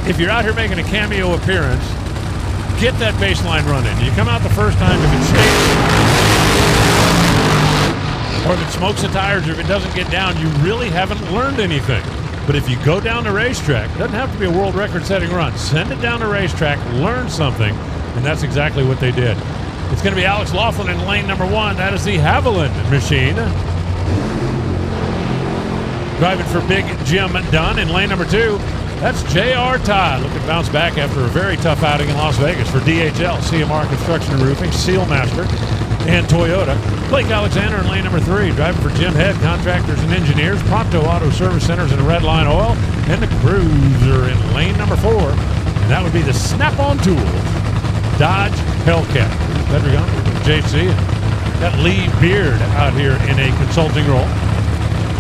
if you're out here making a cameo appearance, get that baseline running. You come out the first time, if it stinks, or if it smokes the tires, or if it doesn't get down, you really haven't learned anything. But if you go down the racetrack, it doesn't have to be a world record-setting run. Send it down the racetrack, learn something, and that's exactly what they did. It's going to be Alex Laughlin in lane number 1. That is the Haviland machine. Driving for Big Jim Dunn in lane number 2. That's J.R. Todd looking to bounce back after a very tough outing in Las Vegas for DHL, CMR Construction and Roofing, Sealmaster, and Toyota. Blake Alexander in lane number 3, driving for Jim Head, Contractors and Engineers, Pronto Auto Service Centers and Red Line Oil, and the Cruiser in lane number 4. And that would be the Snap-on Tools Dodge Hellcat. Pedregon, JC, got Lee Beard out here in a consulting role.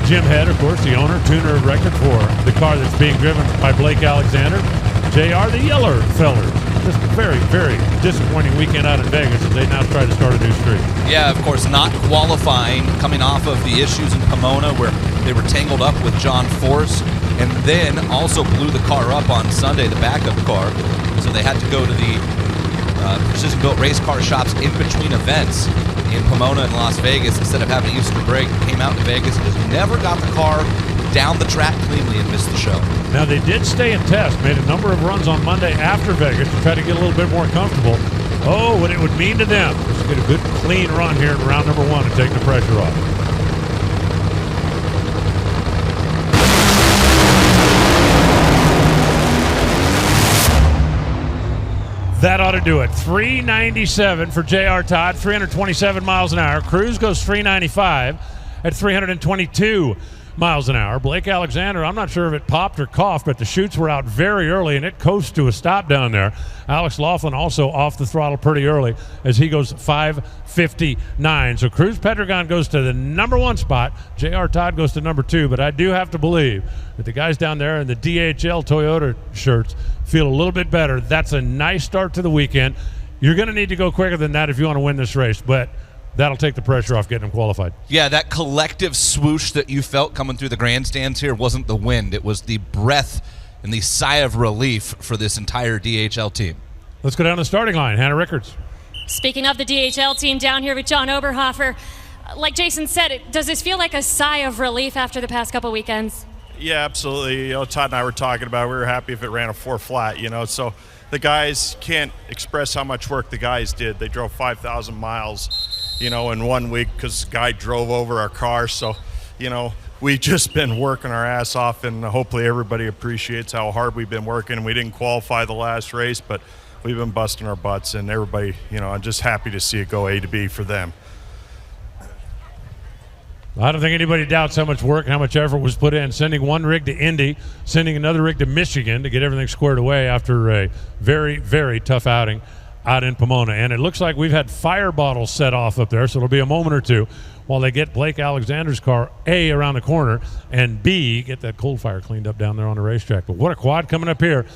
Jim Head, of course, the owner, tuner of record for the car that's being driven by Blake Alexander. JR, the Yeller Feller. Just a very, very disappointing weekend out in Vegas as they now try to start a new streak. Yeah, of course, not qualifying, coming off of the issues in Pomona where they were tangled up with John Force, and then also blew the car up on Sunday, the backup car. So they had to go to the precision-built race car shops in between events in Pomona and Las Vegas instead of having to use the break. Came out to Vegas, just never got the car down the track cleanly and missed the show. Now, they did stay and test, made a number of runs on Monday after Vegas to try to get a little bit more comfortable. Oh, what it would mean to them is to get a good, clean run here in round number 1 and take the pressure off. That ought to do it. 397 for J.R. Todd, 327 miles an hour. Cruz goes 395 at 322 miles an hour. Blake Alexander, I'm not sure if it popped or coughed, but the chutes were out very early, and it coasts to a stop down there. Alex Laughlin also off the throttle pretty early as he goes 5:59. So Cruz Pedregon goes to the number 1 spot. J.R. Todd goes to number 2, but I do have to believe that the guys down there in the DHL Toyota shirts feel a little bit better. That's a nice start to the weekend. You're going to need to go quicker than that if you want to win this race, but that'll take the pressure off getting them qualified. Yeah, that collective swoosh that you felt coming through the grandstands here wasn't the wind. It was the breath and the sigh of relief for this entire DHL team. Let's go down the starting line. Hannah Rickards. Speaking of the DHL team, down here with Jon Oberhofer, like Jason said, does this feel like a sigh of relief after the past couple weekends? Yeah, absolutely. Todd and I were talking about we were happy if it ran a 4 flat, so the guys can't express how much work the guys did. They drove 5,000 miles, in 1 week because the guy drove over our car. So, we've just been working our ass off, and hopefully everybody appreciates how hard we've been working. We didn't qualify the last race, but we've been busting our butts, and everybody, I'm just happy to see it go A to B for them. I don't think anybody doubts how much work and how much effort was put in. Sending one rig to Indy, sending another rig to Michigan to get everything squared away after a very, very tough outing out in Pomona. And it looks like we've had fire bottles set off up there, so it'll be a moment or two while they get Blake Alexander's car, A, around the corner, and B, get that cold fire cleaned up down there on the racetrack. But what a quad coming up here.